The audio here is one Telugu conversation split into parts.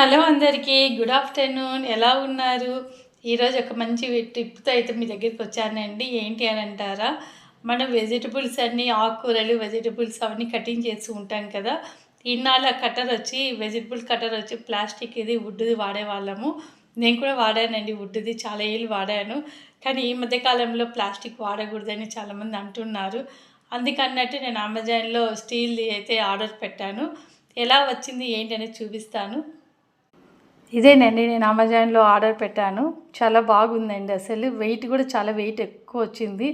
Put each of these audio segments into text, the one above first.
హలో అందరికీ. Good afternoon. ఎలా ఉన్నారు? ఈరోజు ఒక మంచి టిప్‌తో అయితే మీ దగ్గరికి వచ్చానండి. ఏంటి అని అంటారా? మనం వెజిటబుల్స్ అన్నీ ఆకుకూరలు, వెజిటబుల్స్ అవన్నీ కటింగ్ చేస్తూ ఉంటాం కదా! ఇన్నాళ్ళ వెజిటబుల్ కటర్ వచ్చి ప్లాస్టిక్ ఇది వుడ్‌ది వాడేవాళ్ళము. నేను కూడా వాడానండి వుడ్‌ది. చాలా ఏళ్ళు వాడాను. కానీ ఈ మధ్య కాలంలో ప్లాస్టిక్ వాడకూడదని చాలామంది అంటున్నారు. అందుకన్నట్టు నేను అమెజాన్‌లో స్టీల్‌ది అయితే ఆర్డర్ పెట్టాను. ఎలా వచ్చింది ఏంటి అనేది చూపిస్తాను. ఇదేనండి నేను అమెజాన్‌లో ఆర్డర్ పెట్టాను. చాలా బాగుందండి అసలు. వెయిట్ కూడా చాలా వెయిట్ ఎక్కువొచ్చింది.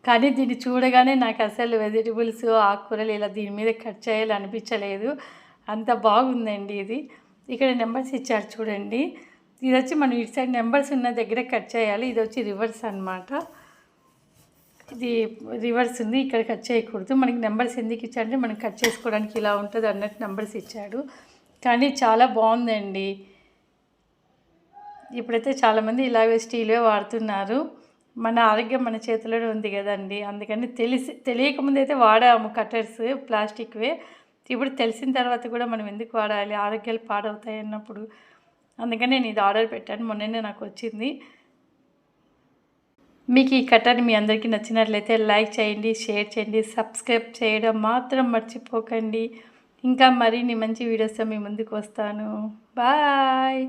కానీ దీన్ని చూడగానే నాకసలు వెజిటబుల్స్, ఆకుకూరలు ఇలా దీని మీద కట్ చేయాలనిపించలేదు. అంత బాగుందండి ఇది. ఇక్కడ నంబర్స్ ఇచ్చారు చూడండి. ఇదొచ్చి మనం ఇటు సైడ్ నంబర్స్ ఉన్న దగ్గర కట్ చేయాలి. ఇదొచ్చి రివర్స్ అనమాట. ఇది రివర్స్ ఉంది. ఇక్కడ కట్ చేయకూడదు. మనకి నంబర్స్ ఎందుకు ఇచ్చాడంటే మనం కట్ చేసుకోవడానికి ఇలా ఉంటుంది అన్నట్టు నంబర్స్ ఇచ్చాడు. కానీ చాలా బాగుందండి. ఇప్పుడైతే చాలామంది ఇలాగే స్టీలే వాడుతున్నారు. మన ఆరోగ్యం మన చేతిలోనే ఉంది కదండీ! అందుకని తెలియకముందు అయితే వాడాము కట్టర్స్ ప్లాస్టిక్‌వే. ఇప్పుడు తెలిసిన తర్వాత కూడా మనం ఎందుకు వాడాలి? ఆరోగ్యాలు పాడవుతాయి అన్నప్పుడు. అందుకని నేను ఇది ఆర్డర్ పెట్టాను. మొన్ననే నాకు వచ్చింది. మీకు ఈ కట్టర్ మీ అందరికీ నచ్చినట్లయితే లైక్ చేయండి, షేర్ చేయండి, సబ్స్క్రైబ్ చేయడం మాత్రం మర్చిపోకండి. ఇంకా మరిన్ని మంచి వీడియోస్‌తో మీ ముందుకు వస్తాను. బాయ్.